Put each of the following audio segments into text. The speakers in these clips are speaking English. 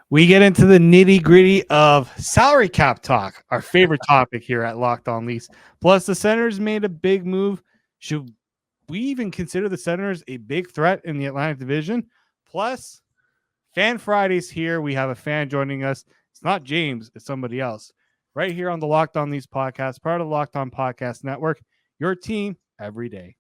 We get into the nitty gritty of salary cap talk, our favorite topic here at Locked On Leafs. Plus, the Senators made a big move. Should we even consider the Senators a big threat in the Atlantic Division? Plus, Fan Fridays here. We have a fan joining us. It's not James, it's somebody else. Right here on the Locked On Leafs podcast, part of the Locked On Podcast Network. Your team every day.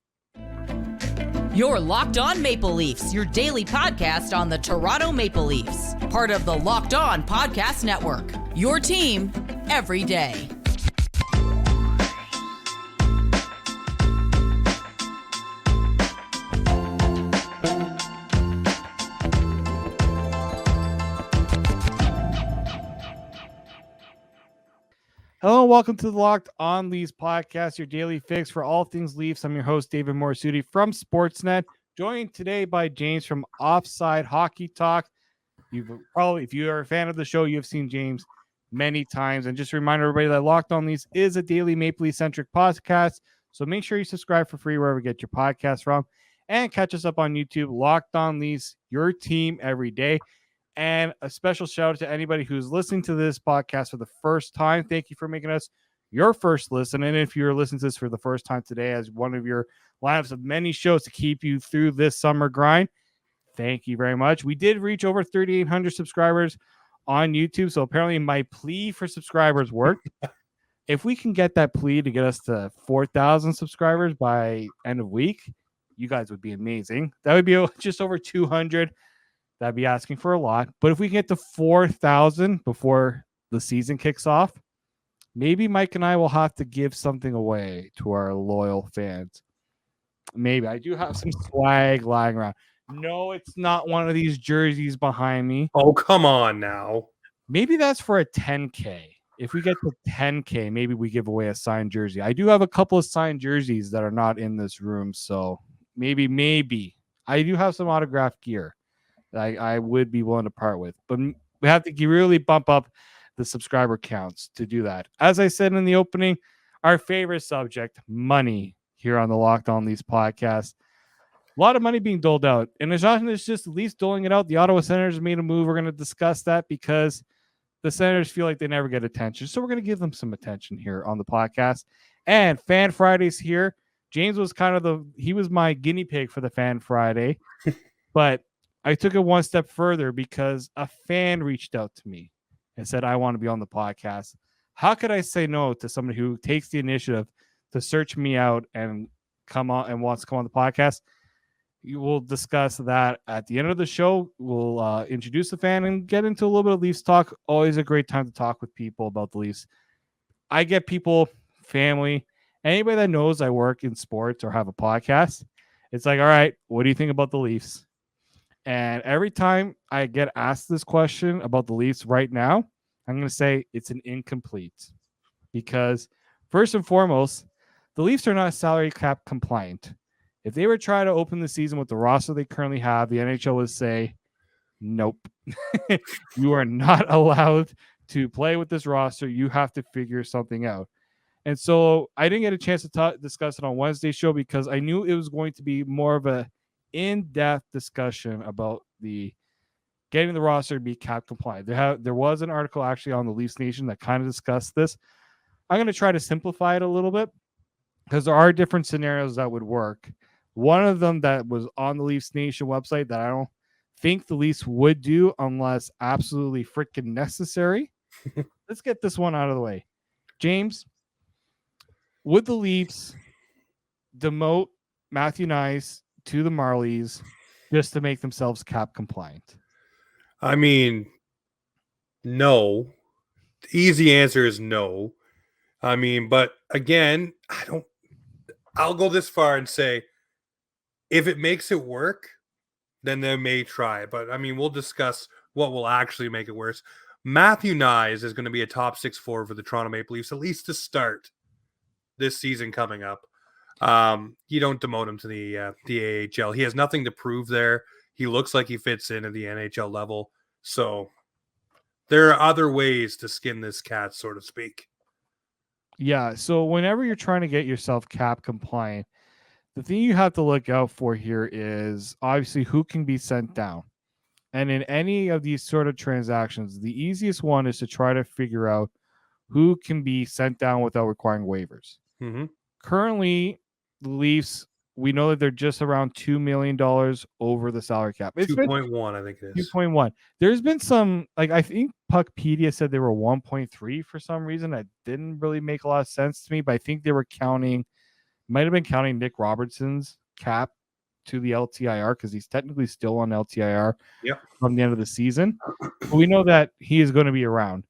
You're Locked On Maple Leafs, your daily podcast on the Toronto Maple Leafs. Part of the Locked On Podcast Network. Your team every day. Hello, and welcome to the Locked On Leafs podcast, your daily fix for all things Leafs. I'm your host, David Morassutti from Sportsnet, joined today by James from Offside Hockey Talk. You've probably, if you are a fan of the show, you've seen James many times. And just a reminder, everybody, that Locked On Leafs is a daily Maple Leaf-centric podcast. So make sure you subscribe for free wherever you get your podcast from. And catch us up on YouTube, Locked On Leafs, your team every day. And a special shout out to anybody who's listening to this podcast for the first time. Thank you for making us your first listen. And if you're listening to this for the first time today as one of your lineups of many shows to keep you through this summer grind, thank you very much. We did reach over 3,800 subscribers on YouTube. So apparently my plea for subscribers worked. If we can get that plea to get us to 4,000 subscribers by end of week, you guys would be amazing. That would be just over 200. That'd be asking for a lot. But if we get to 4,000 before the season kicks off, maybe Mike and I will have to give something away to our loyal fans. Maybe. I do have some swag lying around. No, it's not one of these jerseys behind me. Oh, come on now. Maybe that's for a 10K. If we get to 10K, maybe we give away a signed jersey. I do have a couple of signed jerseys that are not in this room. So maybe. I do have some autographed gear. I would be willing to part with, but we have to really bump up the subscriber counts to do that. As I said in the opening, our favorite subject, money, here on the Locked On Leafs podcast. A lot of money being doled out, and it's not just the Leafs doling it out. The Ottawa Senators made a move. We're going to discuss that because the Senators feel like they never get attention, so we're going to give them some attention here on the podcast. And Fan Fridays here. James was he was my guinea pig for the Fan Friday, but I took it one step further because a fan reached out to me and said, I want to be on the podcast. How could I say no to somebody who takes the initiative to search me out and come on and wants to come on the podcast? You will discuss that at the end of the show. We'll introduce the fan and get into a little bit of Leafs talk. Always a great time to talk with people about the Leafs. I get people, family, anybody that knows I work in sports or have a podcast. It's like, all right, what do you think about the Leafs? And every time I get asked this question about the Leafs right now, I'm going to say it's an incomplete. Because first and foremost, the Leafs are not salary cap compliant. If they were trying to open the season with the roster they currently have, the NHL would say, nope. You are not allowed to play with this roster. You have to figure something out. And so I didn't get a chance to discuss it on Wednesday's show because I knew it was going to be more of a in-depth discussion about the getting the roster to be cap compliant. There was an article actually on the Leafs Nation that kind of discussed this. I'm going to try to simplify it a little bit because there are different scenarios that would work. One of them that was on the Leafs Nation website that I don't think the Leafs would do unless absolutely freaking necessary. Let's get this one out of the way. James, would the Leafs demote Matthew Nice to the Marlies just to make themselves cap compliant? I mean, no. The easy answer is no. I mean, but again, I'll go this far and say if it makes it work, then they may try. But I mean, we'll discuss what will actually make it worse. Matthew Nyes is going to be a top 6 forward for the Toronto Maple Leafs, at least to start this season coming up. You don't demote him to the AHL. He has nothing to prove there. He looks like he fits in at the NHL level. So there are other ways to skin this cat, so to speak. Yeah. So whenever you're trying to get yourself cap compliant, the thing you have to look out for here is obviously who can be sent down. And in any of these sort of transactions, the easiest one is to try to figure out who can be sent down without requiring waivers. Mm-hmm. Currently, the Leafs, we know that they're just around $2 million over the salary cap. It's 2.1, I think it is. 2.1. There's been some, like, I think Puckpedia said they were 1.3 for some reason. That didn't really make a lot of sense to me, but I think they were might have been counting Nick Robertson's cap to the LTIR because he's technically still on LTIR from the end of the season. But we know that he is going to be around.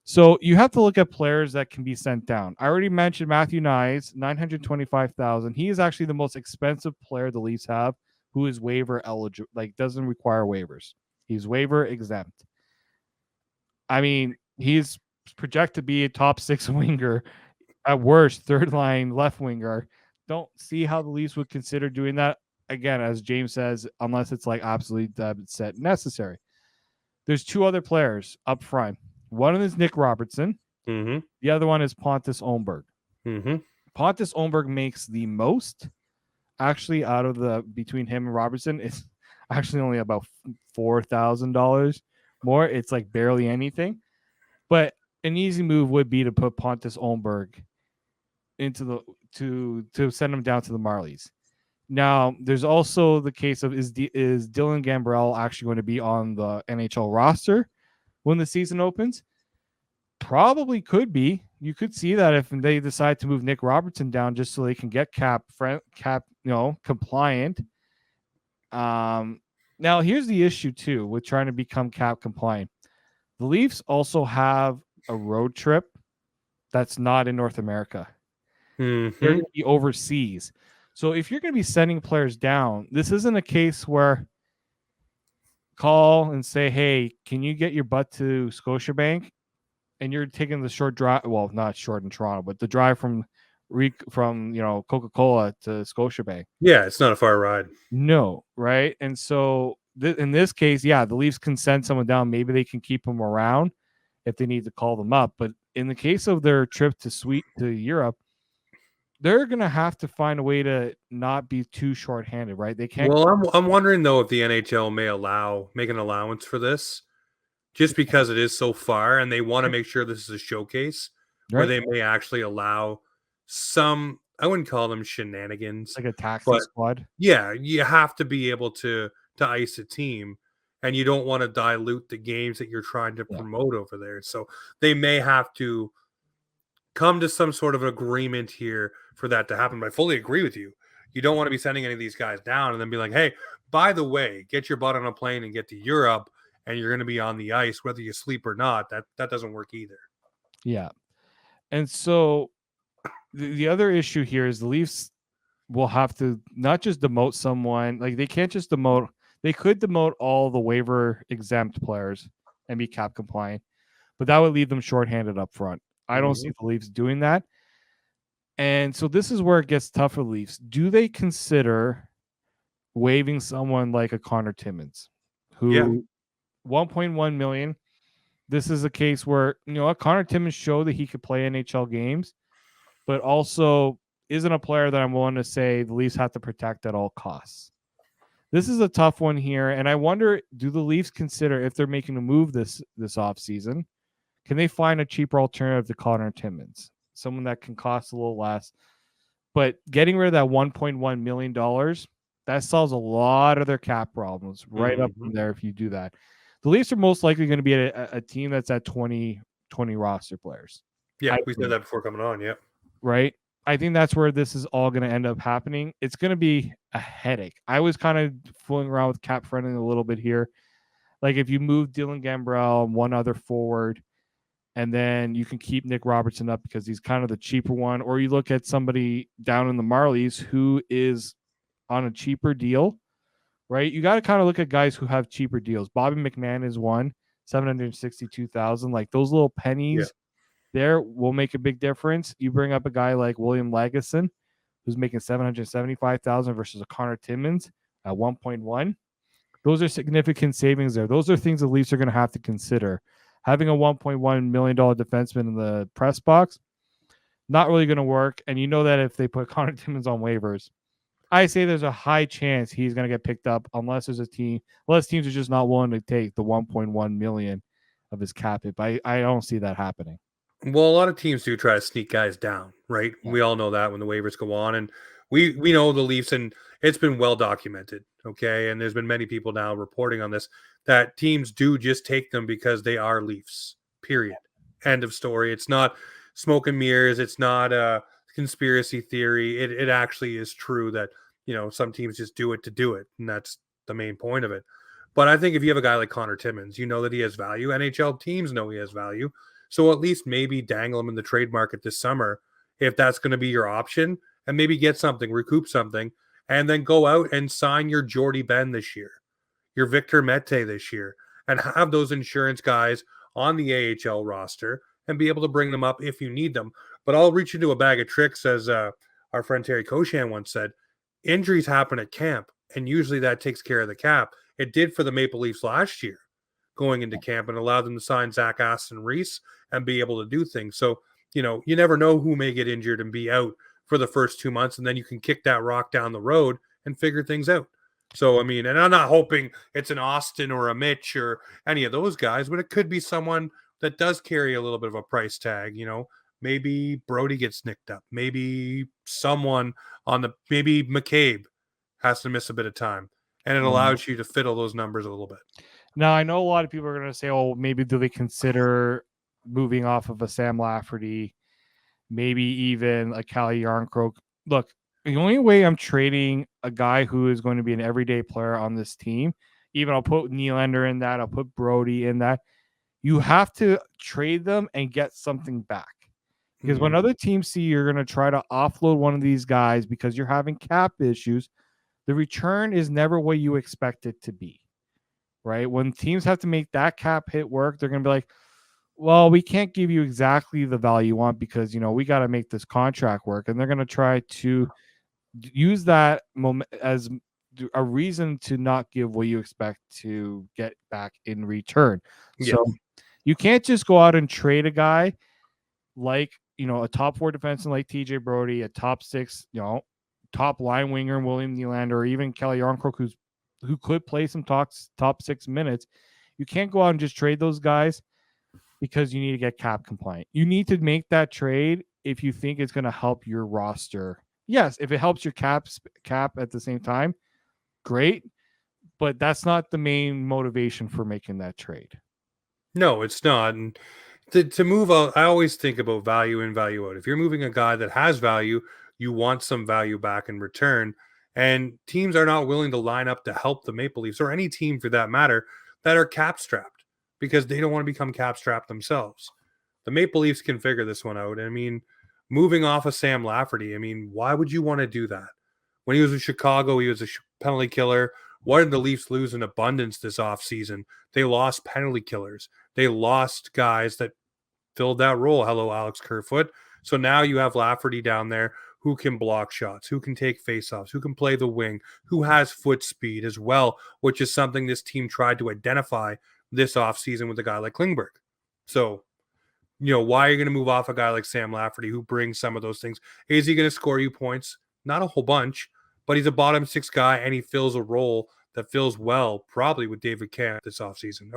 So you have to look at players that can be sent down. I already mentioned Matthew Nyes, $925,000. He is actually the most expensive player the Leafs have who is waiver eligible, like doesn't require waivers. He's waiver exempt. I mean, he's projected to be a top 6 winger, at worst, third line left winger. Don't see how the Leafs would consider doing that. Again, as James says, unless it's like absolutely set necessary. There's 2 other players up front. One is Nick Robertson. Mm-hmm. The other one is Pontus Holmberg. Mm-hmm. Pontus Holmberg makes the most actually out of the between him and Robertson. It's actually only about $4,000 more. It's like barely anything. But an easy move would be to put Pontus Holmberg into the to send him down to the Marlies. Now, there's also the case of is Dylan Gambrell actually going to be on the NHL roster when the season opens? Probably could be. You could see that if they decide to move Nick Robertson down just so they can get cap compliant. Now here's the issue too with trying to become cap compliant. The Leafs also have a road trip that's not in North America. Mm-hmm. They're going to be overseas. So if you're going to be sending players down, this isn't a case where call and say, hey, can you get your butt to Scotiabank? And you're taking the short drive. Well, not short in Toronto, but the drive from Coca-Cola to Scotiabank. Yeah, it's not a far ride. No, right? And so in this case, yeah, the Leafs can send someone down. Maybe they can keep them around if they need to call them up. But in the case of their trip to Europe, they're going to have to find a way to not be too short-handed, right? They can't. Well, I'm wondering, though, if the NHL may make an allowance for this just because it is so far and they want to make sure this is a showcase where they may actually allow some, I wouldn't call them shenanigans. Like a taxi squad. Yeah, you have to be able to ice a team and you don't want to dilute the games that you're trying to promote over there. So they may have to come to some sort of agreement here for that to happen. But I fully agree with you. You don't want to be sending any of these guys down and then be like, hey, by the way, get your butt on a plane and get to Europe and you're going to be on the ice, whether you sleep or not. That doesn't work either. Yeah. And so the other issue here is the Leafs will have to not just demote someone. Like they can't just demote. They could demote all the waiver exempt players and be cap compliant, but that would leave them shorthanded up front. I don't see the Leafs doing that. And so this is where it gets tough for the Leafs. Do they consider waiving someone like a Connor Timmins, who 1.1 million? This is a case where, Connor Timmins showed that he could play NHL games, but also isn't a player that I'm willing to say the Leafs have to protect at all costs. This is a tough one here, and I wonder, do the Leafs consider, if they're making a move this offseason, can they find a cheaper alternative to Connor Timmins? Someone that can cost a little less. But getting rid of that $1.1 million, that solves a lot of their cap problems right up from there if you do that. The Leafs are most likely going to be a team that's at 20 roster players. Yeah, we said that before coming on, yeah. Right? I think that's where this is all going to end up happening. It's going to be a headache. I was kind of fooling around with cap friendly a little bit here. Like if you move Dylan Gambrell and one other forward, and then you can keep Nick Robertson up because he's kind of the cheaper one, or you look at somebody down in the Marlies who is on a cheaper deal, right? You got to kind of look at guys who have cheaper deals. Bobby McMahon is one, $762,000. Like those little pennies there will make a big difference. You bring up a guy like William Lagesson, who's making $775,000 versus a Connor Timmins at 1.1. Those are significant savings there. Those are things the Leafs are going to have to consider. Having a $1.1 million defenseman in the press box, not really going to work. And you know that if they put Connor Timmins on waivers, I say there's a high chance he's going to get picked up unless teams are just not willing to take the 1.1 million of his cap hit. But I don't see that happening. Well, a lot of teams do try to sneak guys down, right? Yeah. We all know that when the waivers go on, and we know the Leafs, and it's been well documented, okay? And there's been many people now reporting on this that teams do just take them because they are Leafs. Period. End of story. It's not smoke and mirrors. It's not a conspiracy theory. It actually is true that some teams just do it to do it, and that's the main point of it. But I think if you have a guy like Connor Timmins, you know that he has value. NHL teams know he has value. So at least maybe dangle him in the trade market this summer if that's going to be your option, and maybe get something, recoup something, and then go out and sign your Jordy Ben this year, your Victor Mete this year, and have those insurance guys on the AHL roster and be able to bring them up if you need them. But I'll reach into a bag of tricks, as our friend Terry Koshan once said. Injuries happen at camp, and usually that takes care of the cap. It did for the Maple Leafs last year, going into camp, and allowed them to sign Zach Aston Reese and be able to do things. So, you never know who may get injured and be out for the first 2 months, and then you can kick that rock down the road and figure things out. So, I mean, and I'm not hoping it's an Austin or a Mitch or any of those guys, but it could be someone that does carry a little bit of a price tag. Maybe Brody gets nicked up. Maybe someone maybe McCabe has to miss a bit of time, and it allows you to fiddle those numbers a little bit. Now, I know a lot of people are going to say, oh, maybe do they consider moving off of a Sam Lafferty, maybe even a Calle Yarncroke? Look, the only way I'm trading a guy who is going to be an everyday player on this team, even I'll put Nylander in that, I'll put Brody in that, you have to trade them and get something back. Because when other teams see you're going to try to offload one of these guys because you're having cap issues, the return is never what you expect it to be. Right? When teams have to make that cap hit work, they're going to be like, well, we can't give you exactly the value you want because, we got to make this contract work. And they're going to try to use that moment as a reason to not give what you expect to get back in return. Yeah. So you can't just go out and trade a guy like, a top 4 defenseman like TJ Brody, a top 6, top line winger, William Nylander, or even Calle Yarncroke, who could play some top 6 minutes. You can't go out and just trade those guys because you need to get cap compliant. You need to make that trade if you think it's going to help your roster. Yes, if it helps your cap at the same time, great. But that's not the main motivation for making that trade. No, it's not. And to move out, I always think about value in, value out. If you're moving a guy that has value, you want some value back in return. And teams are not willing to line up to help the Maple Leafs, or any team for that matter, that are cap strapped, because they don't want to become cap strapped themselves. The Maple Leafs can figure this one out. I mean, moving off of Sam Lafferty, why would you want to do that? When he was in Chicago, he was a penalty killer. What did the Leafs lose in abundance this offseason? They lost penalty killers. They lost guys that filled that role. Hello, Alex Kerfoot. So now you have Lafferty down there who can block shots, who can take faceoffs, who can play the wing, who has foot speed as well, which is something this team tried to identify this offseason with a guy like Klingberg. So, why are you going to move off a guy like Sam Lafferty who brings some of those things? Is he going to score you points? Not a whole bunch, but he's a bottom 6 guy, and he fills a role that fills well, probably with David Kampf this season.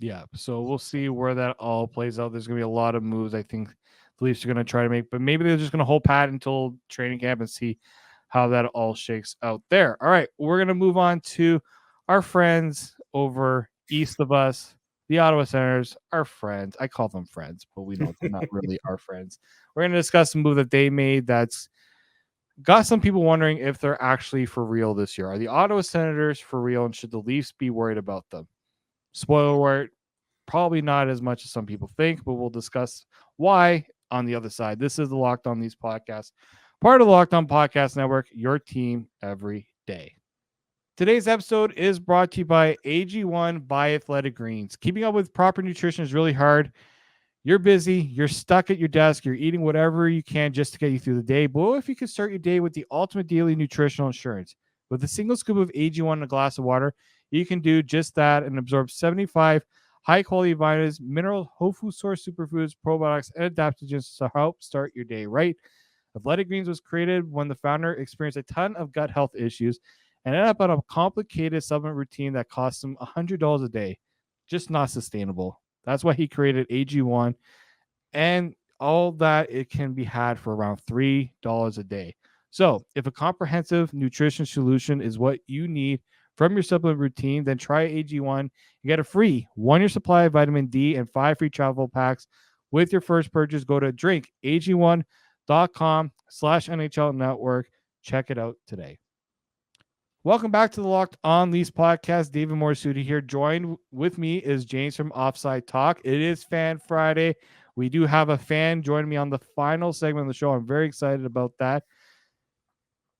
Yeah, so we'll see where that all plays out. There's going to be a lot of moves I think the Leafs are going to try to make, but maybe they're just going to hold pat until training camp and see how that all shakes out there. All right, we're going to move on to our friends over east of us, the Ottawa Senators, our friends. I call them friends, but we know they're not really our friends. We're going to discuss some move that they made that's got some people wondering if they're actually for real this year. Are the Ottawa Senators for real, and should the Leafs be worried about them? Spoiler alert, probably not as much as some people think, but we'll discuss why on the other side. This is the Locked On Leafs podcast, part of the Locked On Podcast Network, your team every day. Today's episode is brought to you by AG1 by Athletic Greens. Keeping up with proper nutrition is really hard. You're busy, you're stuck at your desk, you're eating whatever you can just to get you through the day. But what if you could start your day with the ultimate daily nutritional insurance? With a single scoop of AG1 in a glass of water, you can do just that and absorb 75 high-quality vitamins, mineral, whole food source superfoods, probiotics, and adaptogens to help start your day right. Athletic Greens was created when the founder experienced a ton of gut health issues and ended up on a complicated supplement routine that cost him $100 a day. Just not sustainable. That's why he created AG1, and all that it can be had for around $3 a day. So, if a comprehensive nutrition solution is what you need from your supplement routine, then try AG1. You get a free 1-year supply of vitamin D and 5 free travel packs with your first purchase. Go to drinkag1.com/NHL network. Check it out today. Welcome back to the Locked On Leafs podcast. David Morassutti here. Joined with me is James from Offside Talk. It is Fan Friday. We do have a fan joining me on the final segment of the show. I'm very excited about that.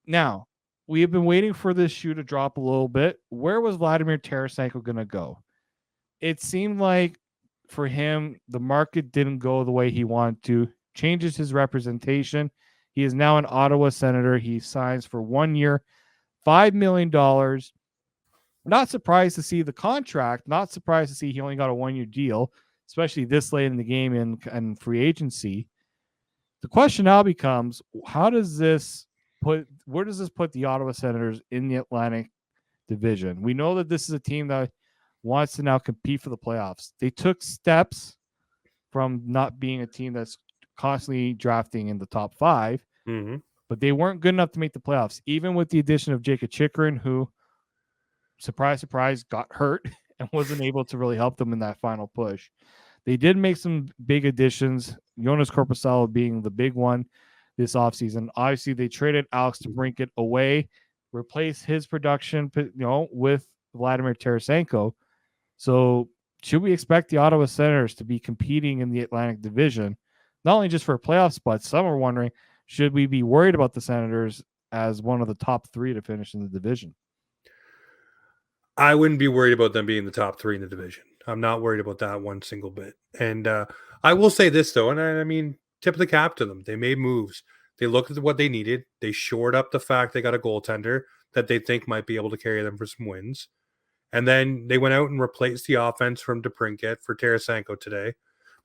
Now, we have been waiting for this shoe to drop a little bit. Where was Vladimir Tarasenko going to go? It seemed like for him, the market didn't go the way he wanted to. Changes his representation. He is now an Ottawa Senator. He signs for 1 year, $5 million. Not surprised to see the contract. Not surprised to see he only got a 1-year deal, especially this late in the game and free agency. The question now becomes, where does this put the Ottawa Senators in the Atlantic Division? We know that this is a team that wants to now compete for the playoffs. They took steps from not being a team that's constantly drafting in the top 5, but they weren't good enough to make the playoffs, even with the addition of Jacob Chychrun, who, surprise, surprise, got hurt and wasn't able to really help them in that final push. They did make some big additions, Jonas Korpisalo being the big one this offseason. Obviously, they traded Alex DeBrincat away, replaced his production, with Vladimir Tarasenko. So should we expect the Ottawa Senators to be competing in the Atlantic Division, not only just for a playoff spot? Some are wondering, should we be worried about the Senators as one of the top 3 to finish in the division? I wouldn't be worried about them being the top 3 in the division. I'm not worried about that one single bit. And I will say this, though, and I mean, tip of the cap to them. They made moves. They looked at what they needed. They shored up the fact they got a goaltender that they think might be able to carry them for some wins. And then they went out and replaced the offense from DeBrincat for Tarasenko today.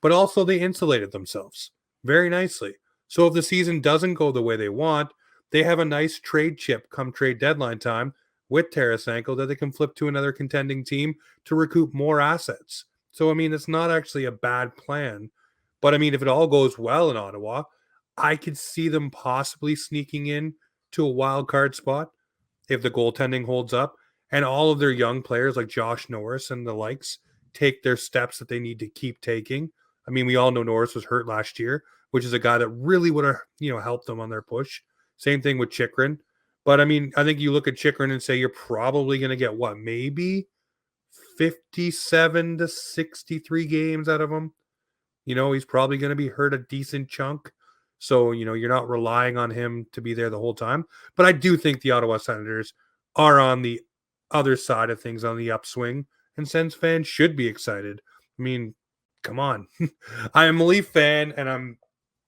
But also they insulated themselves very nicely. So if the season doesn't go the way they want, they have a nice trade chip come trade deadline time with Tarasenko that they can flip to another contending team to recoup more assets. So, I mean, it's not actually a bad plan. But, I mean, if it all goes well in Ottawa, I could see them possibly sneaking in to a wild card spot if the goaltending holds up and all of their young players like Josh Norris and the likes take their steps that they need to keep taking. I mean, we all know Norris was hurt last year, which is a guy that really would have, helped them on their push. Same thing with Chychrun. But, I mean, I think you look at Chychrun and say you're probably going to get, maybe 57 to 63 games out of him. He's probably going to be hurt a decent chunk. So, you're not relying on him to be there the whole time. But I do think the Ottawa Senators are on the other side of things, on the upswing. And Sens fans should be excited. I mean, come on. I am a Leaf fan, and I'm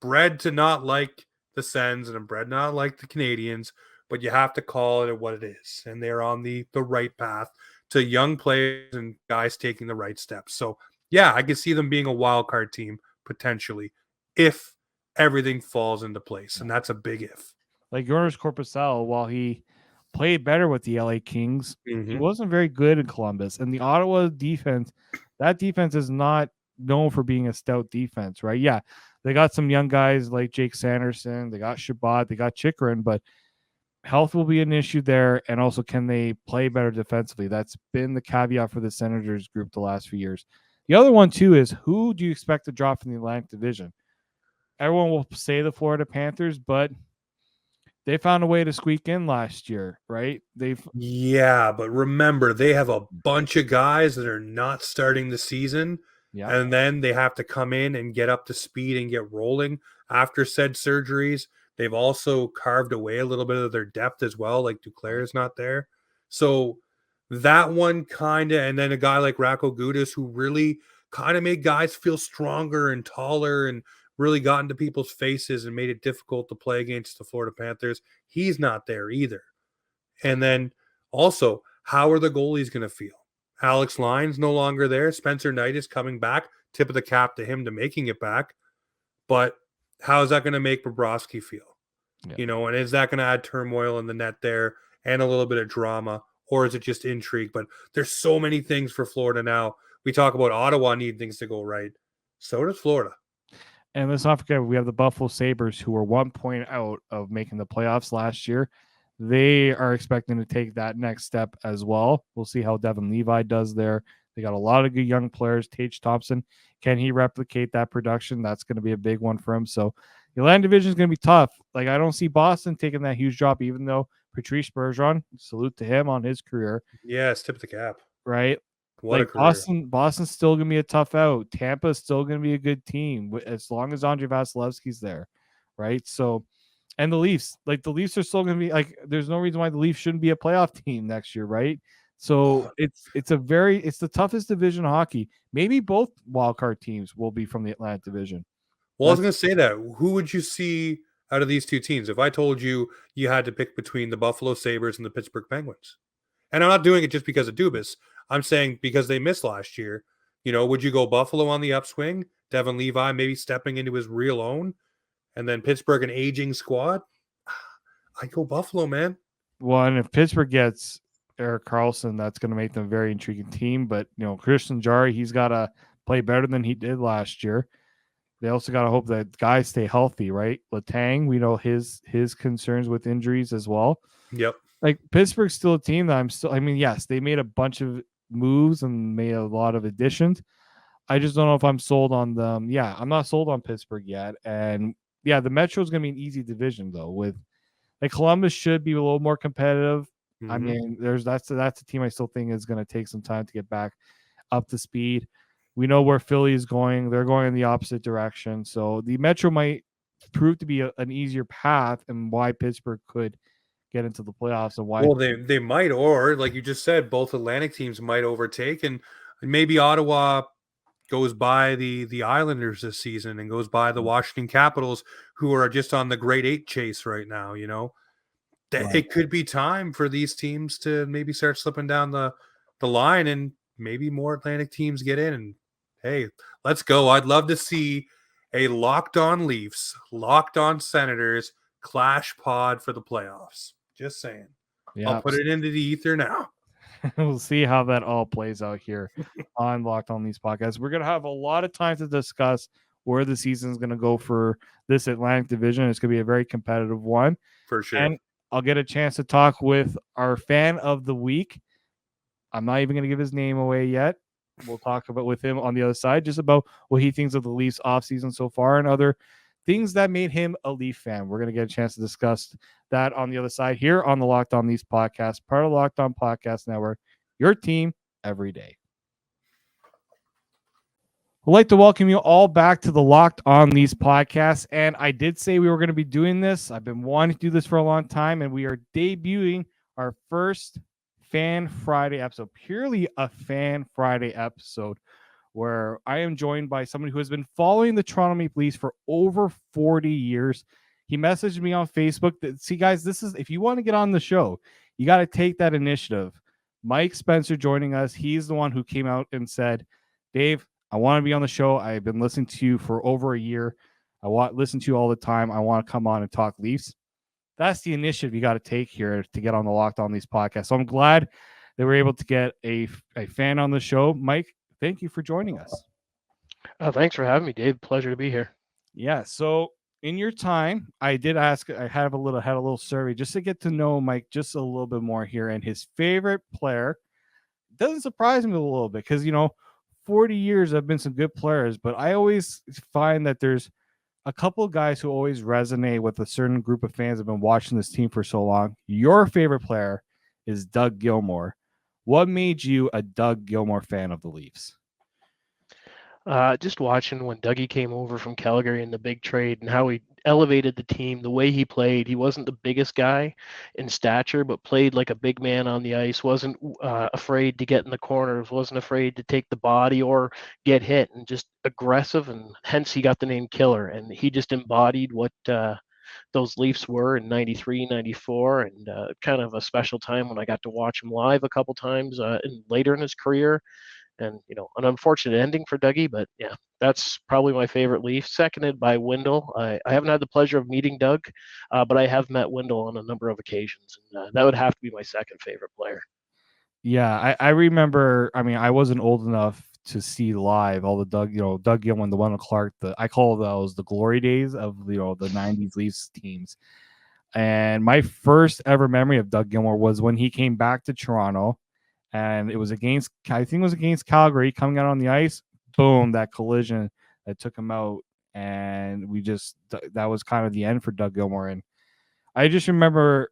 bred to not like the Sens, and I'm bred not like the Canadians. But you have to call it what it is. And they're on the right path to young players and guys taking the right steps. So, yeah, I can see them being a wild card team potentially if everything falls into place. And that's a big if. Like Jonas Korpisalo, while he played better with the LA Kings, he wasn't very good in Columbus. And the Ottawa defense, that defense is not known for being a stout defense, right? Yeah, they got some young guys like Jake Sanderson, they got Shabbat, they got Chychrun, but health will be an issue there, and also can they play better defensively? That's been the caveat for the Senators group the last few years. The other one, too, is who do you expect to drop from the Atlantic Division? Everyone will say the Florida Panthers, but they found a way to squeak in last year, right? Yeah, but remember, they have a bunch of guys that are not starting the season, and then they have to come in and get up to speed and get rolling after said surgeries. They've also carved away a little bit of their depth as well, like Duclair is not there. So that one kind of, and then a guy like Rako Gudas, who really kind of made guys feel stronger and taller and really got into people's faces and made it difficult to play against the Florida Panthers. He's not there either. And then also, how are the goalies going to feel? Alex Lyon's no longer there. Spencer Knight is coming back. Tip of the cap to him to making it back. But how is that going to make Bobrovsky feel? Yeah. And is that going to add turmoil in the net there and a little bit of drama, or is it just intrigue? But there's so many things for Florida now. We talk about Ottawa needing things to go right. So does Florida. And let's not forget, we have the Buffalo Sabres, who were 1 point out of making the playoffs last year. They are expecting to take that next step as well. We'll see how Devin Levi does there. They got a lot of good young players. Tage Thompson, can he replicate that production? That's going to be a big one for him. So the Atlantic division is going to be tough. Like, I don't see Boston taking that huge drop, even though Patrice Bergeron, salute to him on his career. Yes, tip of the cap. Right? What a Like, career. Boston's still going to be a tough out. Tampa's still going to be a good team as long as Andre Vasilevsky's there. Right? So, and the Leafs are still going to be like, there's no reason why the Leafs shouldn't be a playoff team next year, right? So it's the toughest division of hockey. Maybe both wildcard teams will be from the Atlantic division. Well, I was going to say that. Who would you see out of these two teams if I told you you had to pick between the Buffalo Sabres and the Pittsburgh Penguins? And I'm not doing it just because of Dubas. I'm saying because they missed last year. Would you go Buffalo on the upswing? Devin Levi maybe stepping into his real own? And then Pittsburgh, an aging squad? I go Buffalo, man. Well, and if Pittsburgh gets Erik Karlsson, that's going to make them a very intriguing team. But, Christian Jarry, he's got to play better than he did last year. They also got to hope that guys stay healthy, right? Letang, we know his concerns with injuries as well. Yep. Like, Pittsburgh's still a team that yes, they made a bunch of moves and made a lot of additions. I just don't know if I'm sold on them. Yeah, I'm not sold on Pittsburgh yet. And yeah, the Metro is going to be an easy division though. With like Columbus should be a little more competitive. Mm-hmm. I mean, that's a team I still think is going to take some time to get back up to speed. We know where Philly is going. They're going in the opposite direction. So the Metro might prove to be an easier path, and why Pittsburgh could get into the playoffs and why. Well, they might, or like you just said, both Atlantic teams might overtake, and maybe Ottawa goes by the Islanders this season and goes by the Washington Capitals, who are just on the grade 8 chase right now. Right. It could be time for these teams to maybe start slipping down the line, and maybe more Atlantic teams get in. And hey, let's go. I'd love to see a Locked On Leafs, Locked On Senators clash pod for the playoffs. Just saying. Yeah, I'll put it into the ether now. We'll see how that all plays out here on Locked On Leafs podcast. We're going to have a lot of time to discuss where the season is going to go for this Atlantic division. It's going to be a very competitive one. For sure. And I'll get a chance to talk with our fan of the week. I'm not even going to give his name away yet. We'll talk about with him on the other side, just about what he thinks of the Leafs offseason so far and other things that made him a Leaf fan. We're going to get a chance to discuss that on the other side here on the Locked On Leafs podcast, part of the Locked On Podcast Network, your team every day. I'd like to welcome you all back to the Locked On Leafs podcast. And I did say we were going to be doing this. I've been wanting to do this for a long time, and we are debuting our first Fan Friday episode, purely a Fan Friday episode, where I am joined by somebody who has been following the Toronto Maple Leafs for over 40 years. He messaged me on Facebook that, see, guys, this is, if you want to get on the show, you got to take that initiative. Mike Spencer joining us. He's the one who came out and said, Dave, I want to be on the show. I've been listening to you for over a year. I want to listen to you all the time. I want to come on and talk Leafs. That's the initiative you got to take here to get on the Locked On Leafs podcast. So I'm glad that we're able to get a fan on the show. Mike, thank you for joining us. Thanks for having me, Dave. Pleasure to be here. Yeah. So in your time, I did ask, I had a little survey just to get to know Mike just a little bit more here, and his favorite player. Doesn't surprise me a little bit because, 40 years have been some good players, but I always find that there's a couple of guys who always resonate with a certain group of fans that have been watching this team for so long. Your favorite player is Doug Gilmour. What made you a Doug Gilmour fan of the Leafs? Just watching when Dougie came over from Calgary in the big trade and how he elevated the team, the way he played. He wasn't the biggest guy in stature, but played like a big man on the ice, wasn't afraid to get in the corners, wasn't afraid to take the body or get hit, and just aggressive, and hence he got the name Killer. And he just embodied what those Leafs were in 93, 94, and kind of a special time when I got to watch him live a couple times later in his career. And, an unfortunate ending for Dougie, but yeah, that's probably my favorite Leaf, seconded by Wendell. I haven't had the pleasure of meeting Doug, but I have met Wendell on a number of occasions, and that would have to be my second favorite player. Yeah, I remember. I mean, I wasn't old enough to see live all the Doug Gilman, the Wendell Clark. I call those the glory days of the '90s Leafs teams. And my first ever memory of Doug Gilmour was when he came back to Toronto, and it was against, I think it was against Calgary, coming out on the ice. Boom, that collision that took him out, and that was kind of the end for Doug Gilmour. And I just remember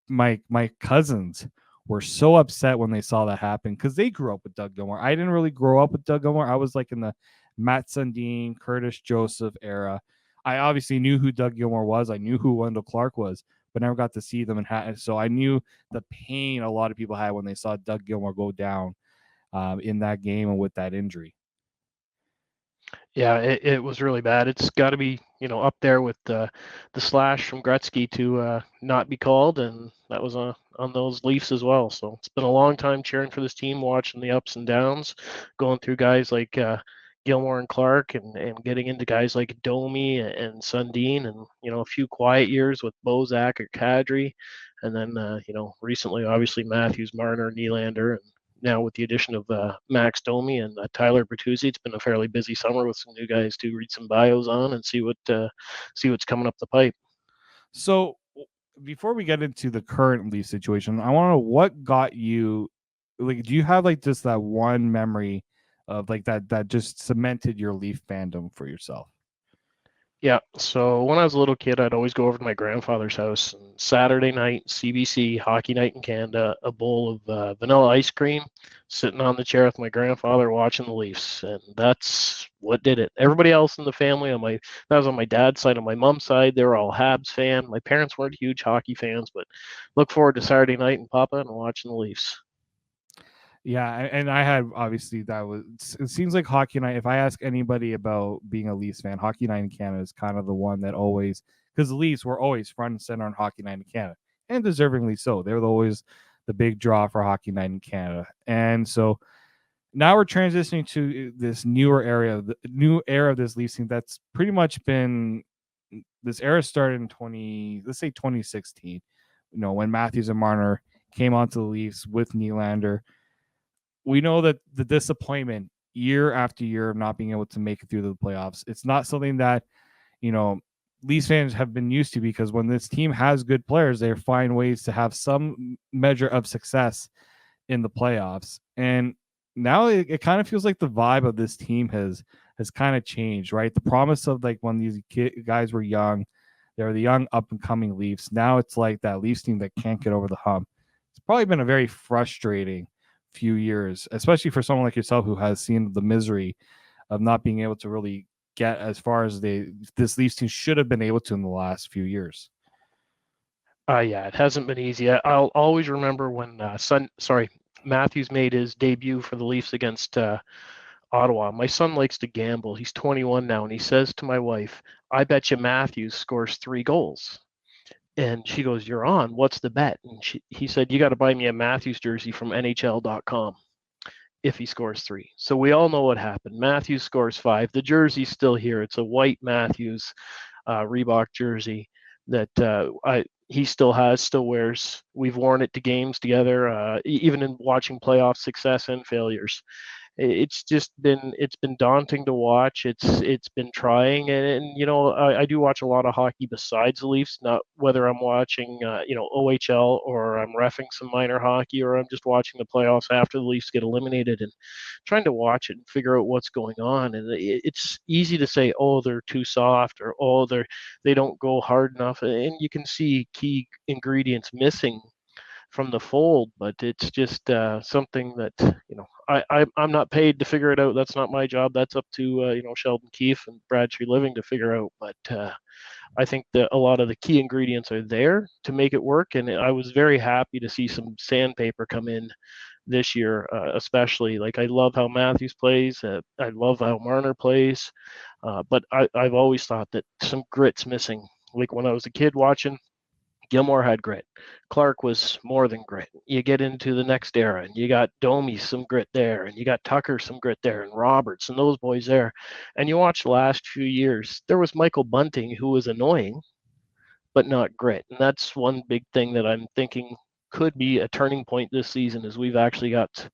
my cousins were so upset when they saw that happen because they grew up with Doug Gilmour. I didn't really grow up with Doug Gilmour. I was like in the Matt Sundin, Curtis Joseph era. I obviously knew who Doug Gilmour was. I knew who Wendell Clark was, but never got to see them. So I knew the pain a lot of people had when they saw Doug Gilmour go down in that game and with that injury. Yeah, it was really bad. It's got to be, up there with the slash from Gretzky to not be called, and that was on those Leafs as well. So it's been a long time cheering for this team, watching the ups and downs, going through guys like Gilmour and Clark, and getting into guys like Domi and Sundin, and a few quiet years with Bozak or Kadri, and then recently obviously Matthews, Marner, Nylander, and now with the addition of Max Domi and Tyler Bertuzzi. It's been a fairly busy summer with some new guys to read some bios on and see what's coming up the pipe. So before we get into the current Leaf situation, I want to know what got you, like, do you have like just that one memory of like that just cemented your Leaf fandom for yourself? Yeah, so when I was a little kid, I'd always go over to my grandfather's house, and Saturday night, CBC, hockey night in Canada, a bowl of vanilla ice cream, sitting on the chair with my grandfather watching the Leafs, and that's what did it. Everybody else in the family, that was on my dad's side. On my mom's side, they were all Habs fan. My parents weren't huge hockey fans, but look forward to Saturday night and Papa and watching the Leafs. Yeah, and I had obviously it seems like hockey night. If I ask anybody about being a Leafs fan, hockey night in Canada is kind of the one that always, because the Leafs were always front and center on hockey night in Canada, and deservingly so. They were always the big draw for hockey night in Canada, and so now we're transitioning to this new era of this Leafs team that's pretty much been, this era started in 2016. When Matthews and Marner came onto the Leafs with Nylander. We know that the disappointment year after year of not being able to make it through the playoffs, it's not something that, Leafs fans have been used to, because when this team has good players, they find ways to have some measure of success in the playoffs. And now it kind of feels like the vibe of this team has kind of changed, right? The promise of like when these guys were young, they were the young up and coming Leafs. Now it's like that Leafs team that can't get over the hump. It's probably been a very frustrating few years, especially for someone like yourself who has seen the misery of not being able to really get as far as this Leafs team should have been able to in the last few years. Yeah, it hasn't been easy. I'll always remember when Matthews made his debut for the Leafs against Ottawa. My son likes to gamble. He's 21 now, and he says to my wife, "I bet you Matthews scores 3 goals." And she goes, "You're on. What's the bet?" And he said, "You got to buy me a Matthews jersey from NHL.com if he scores 3." So we all know what happened. Matthews scores 5. The jersey's still here. It's a white Matthews Reebok jersey that he still wears. We've worn it to games together, even in watching playoff success and failures. It's been daunting to watch. It's been trying, and I do watch a lot of hockey besides the Leafs. Not whether I'm watching OHL or I'm reffing some minor hockey, or I'm just watching the playoffs after the Leafs get eliminated and trying to watch it and figure out what's going on. And it's easy to say, oh, they're too soft, or oh, they don't go hard enough, and you can see key ingredients missing from the fold, but it's just something that I'm not paid to figure it out. That's not my job. That's up to Sheldon Keefe and Brad Treliving to figure out. But I think that a lot of the key ingredients are there to make it work, and I was very happy to see some sandpaper come in this year, especially. Like, I love how Matthews plays. I love how Marner plays, but I've always thought that some grit's missing. Like when I was a kid watching Gilmore had grit. Clark was more than grit. You get into the next era, and you got Domi some grit there, and you got Tucker some grit there, and Roberts and those boys there. And you watch the last few years, there was Michael Bunting, who was annoying, but not grit. And that's one big thing that I'm thinking could be a turning point this season is we've actually got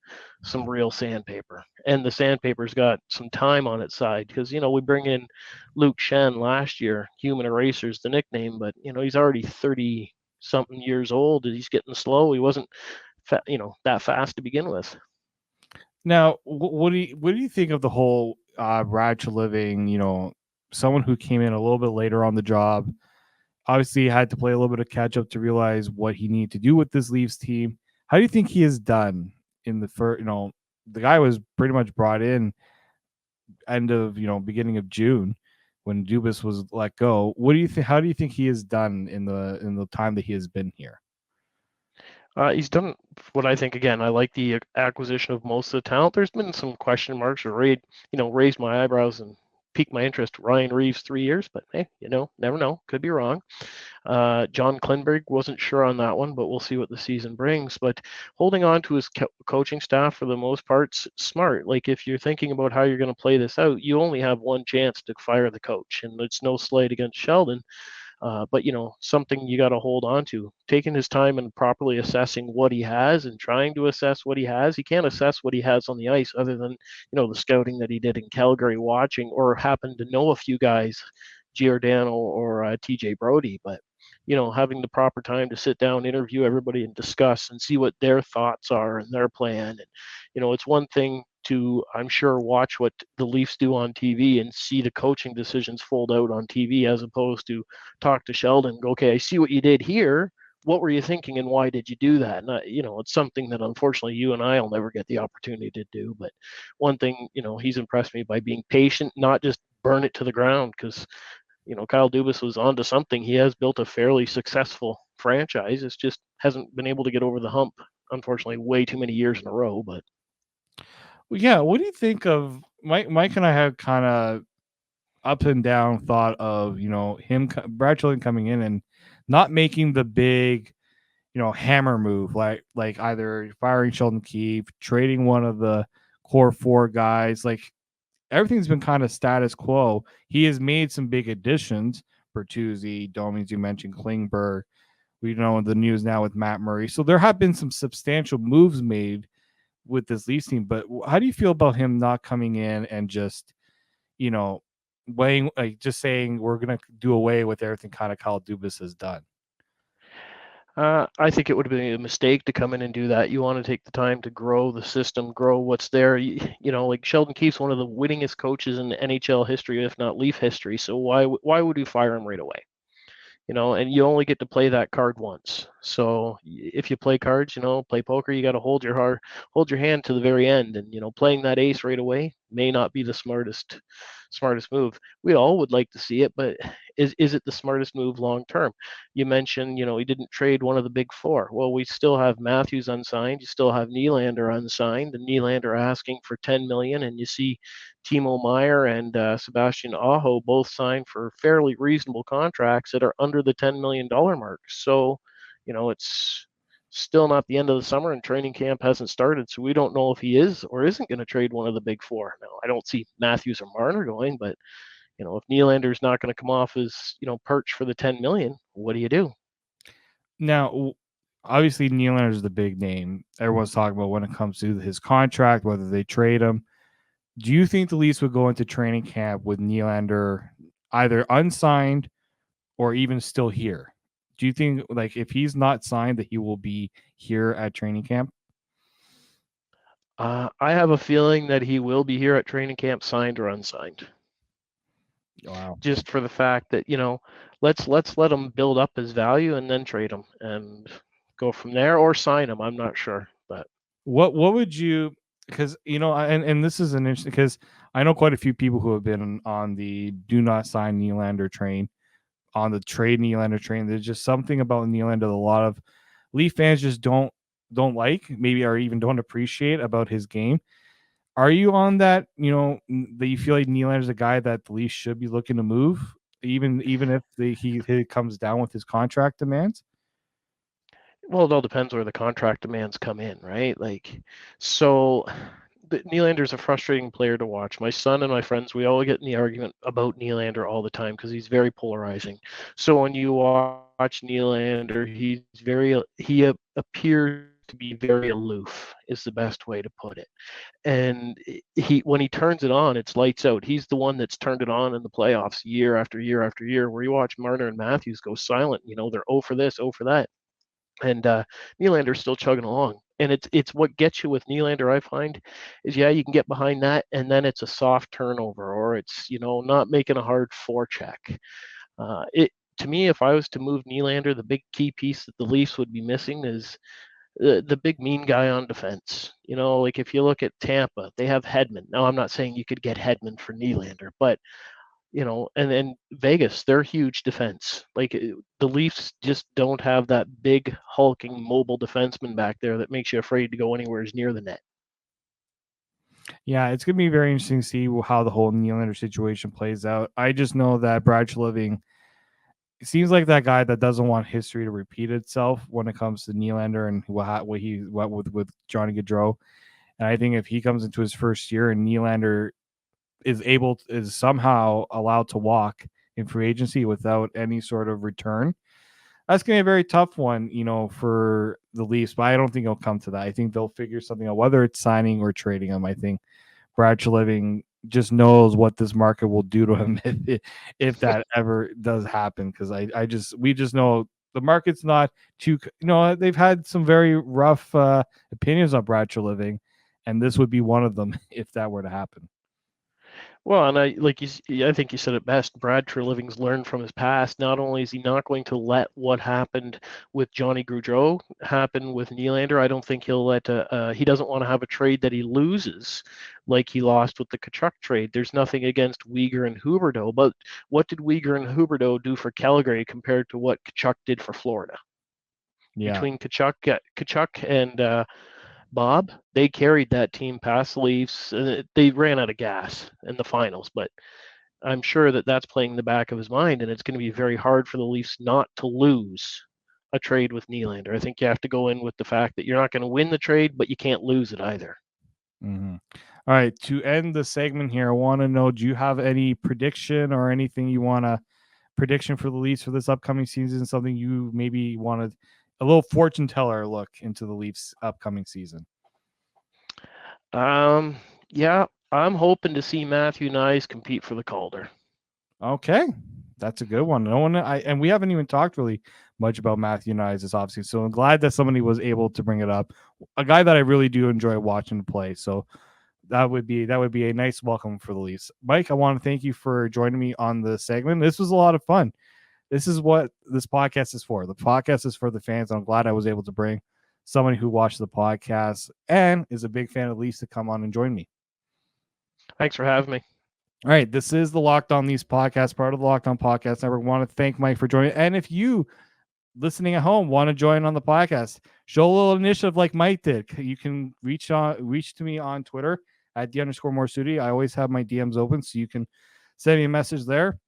some real sandpaper. And the sandpaper's got some time on its side because, we bring in Luke Shen last year, Human Eraser's the nickname, but, he's already 30 something years old. He's getting slow. He wasn't, that fast to begin with. Now, what do you think of the whole Brad Living, someone who came in a little bit later on the job, obviously had to play a little bit of catch up to realize what he needed to do with this Leafs team. How do you think he has done in the first, the guy was pretty much brought in end of, beginning of June when Dubas was let go. What do you think? How do you think he has done in the time that he has been here? He's done what I think. Again, I like the acquisition of most of the talent. There's been some question marks or raised my eyebrows and piqued my interest. Ryan Reeves 3 years, but hey, never know. Could be wrong. John Klingberg, wasn't sure on that one, but we'll see what the season brings. But holding on to his coaching staff for the most part's smart. Like if you're thinking about how you're going to play this out, you only have one chance to fire the coach, and it's no slight against Sheldon. But something you got to hold on to, taking his time and properly assessing what he has and trying to assess what he has. He can't assess what he has on the ice other than the scouting that he did in Calgary, watching or happened to know a few guys, Giordano or TJ Brody. But having the proper time to sit down, interview everybody, and discuss and see what their thoughts are and their plan. And it's one thing to, I'm sure, watch what the Leafs do on TV and see the coaching decisions fold out on TV, as opposed to talk to Sheldon and go, okay, I see what you did here. What were you thinking and why did you do that? And it's something that unfortunately you and I will never get the opportunity to do. But one thing, he's impressed me by being patient, not just burn it to the ground, because Kyle Dubas was onto something. He has built a fairly successful franchise. It's just hasn't been able to get over the hump, unfortunately, way too many years in a row. But yeah, what do you think of Mike and I have kind of up and down thought of him, Brad Chilton, coming in and not making the big hammer move like either firing Sheldon Keefe, trading one of the core four guys. Like everything's been kind of status quo. He has made some big additions: Bertuzzi, Domi, you mentioned, Klingberg. We know the news now with Matt Murray. So there have been some substantial moves made with this Leafs team. But how do you feel about him not coming in and just weighing, like just saying we're going to do away with everything kind of Kyle Dubas has done? I think it would have been a mistake to come in and do that. You want to take the time to grow the system, grow what's there. Like Sheldon Keefe's one of the winningest coaches in NHL history, if not Leaf history. So why would we fire him right away? And you only get to play that card once. So if you play cards, play poker, you got to hold your hand to the very end. And playing that ace right away may not be the smartest move. We all would like to see it, but is it the smartest move long term? You mentioned, he didn't trade one of the big four. Well, we still have Matthews unsigned. You still have Nylander unsigned, and Nylander asking for $10 million, and you see Timo Meier and Sebastian Aho both signed for fairly reasonable contracts that are under the $10 million mark. So, it's still not the end of the summer and training camp hasn't started. So we don't know if he is or isn't going to trade one of the big four. Now, I don't see Matthews or Marner going, but if Nylander's not going to come off his, perch for the 10 million, what do you do? Now, obviously Nylander is the big name everyone's talking about when it comes to his contract, whether they trade him. Do you think the Leafs would go into training camp with Nylander either unsigned or even still here? Do you think, like, if he's not signed, that he will be here at training camp? I have a feeling that he will be here at training camp, signed or unsigned. Wow. Just for the fact that, let's let him build up his value and then trade him and go from there, or sign him. I'm not sure. But what would you, because, and this is an interesting, because I know quite a few people who have been on the do not sign Nylander train, on the trade Nylander train. There's just something about Nylander that a lot of Leaf fans just don't like, maybe, or even don't appreciate about his game. Are you on that, that you feel like Nylander's a guy that the Leafs should be looking to move, even if he comes down with his contract demands? Well, it all depends where the contract demands come in, right? Like, so Nylander's a frustrating player to watch. My son and my friends, we all get in the argument about Nylander all the time because he's very polarizing. So when you watch Nylander, he appears to be very aloof, is the best way to put it. And when he turns it on, it's lights out. He's the one that's turned it on in the playoffs year after year after year. Where you watch Marner and Matthews go silent, they're 0 for this, 0 for that, and Nylander's still chugging along. And it's what gets you with Nylander, I find, is you can get behind that, and then it's a soft turnover, or it's not making a hard forecheck. It to me, if I was to move Nylander, the big key piece that the Leafs would be missing is the big mean guy on defense. Like if you look at Tampa, they have Hedman. Now, I'm not saying you could get Hedman for Nylander, but and then Vegas, they're huge defense. Like the Leafs just don't have that big hulking mobile defenseman back there that makes you afraid to go anywhere near the net. Yeah, it's gonna be very interesting to see how the whole Nylander situation plays out. I just know that Brad Living seems like that guy that doesn't want history to repeat itself when it comes to Nylander and what he went with Johnny Gaudreau. And I think if he comes into his first year and Nylander is somehow allowed to walk in free agency without any sort of return, that's going to be a very tough one, for the Leafs. But I don't think it'll come to that. I think they'll figure something out, whether it's signing or trading him. I think Brad Living just knows what this market will do to him if that ever does happen. Because we just know the market's not too. They've had some very rough opinions on Brad Living, and this would be one of them if that were to happen. Well, and I think you said it best. Brad Treliving's learned from his past. Not only is he not going to let what happened with Johnny Gaudreau happen with Nylander, I don't think he'll let. He doesn't want to have a trade that he loses, like he lost with the Tkachuk trade. There's nothing against Weegar and Huberdeau, but what did Weegar and Huberdeau do for Calgary compared to what Tkachuk did for Florida? Yeah. Between Tkachuk and Bob, they carried that team past the Leafs. They ran out of gas in the finals, but I'm sure that that's playing in the back of his mind, and it's going to be very hard for the Leafs not to lose a trade with Nylander. I think you have to go in with the fact that you're not going to win the trade, but you can't lose it either. Mm-hmm. All right, to end the segment here, I want to know, do you have any prediction or anything you want to prediction for the Leafs for this upcoming season? Something you maybe wanted a little fortune teller look into the Leafs upcoming season? Yeah, I'm hoping to see Matthew Knies compete for the Calder. Okay, that's a good one. And we haven't even talked really much about Matthew Knies this offseason, so I'm glad that somebody was able to bring it up. A guy that I really do enjoy watching play, so that would be a nice welcome for the Leafs. Mike, I want to thank you for joining me on the segment. This was a lot of fun. This is what this podcast is for. The podcast is for the fans. I'm glad I was able to bring somebody who watched the podcast and is a big fan of Leafs to come on and join me. Thanks for having me. All right, this is the Locked On Leafs podcast, part of the Locked On Podcast Network. I want to thank Mike for joining. And if you listening at home want to join on the podcast, show a little initiative like Mike did. You can reach to me on Twitter at @_Morassutti. I always have my DMs open, so you can send me a message there.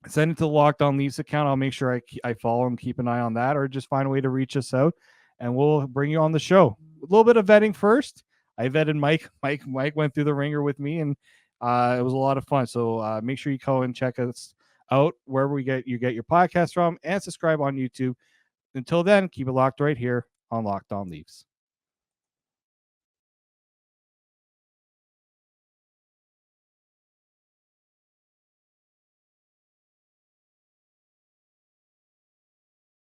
Send it to the Locked On Leafs account. I'll make sure I follow and keep an eye on that, or just find a way to reach us out, and we'll bring you on the show. A little bit of vetting first. I vetted Mike. Mike went through the ringer with me, and it was a lot of fun. So make sure you go and check us out wherever you get your podcast from, and subscribe on YouTube. Until then, keep it locked right here on Locked On Leafs.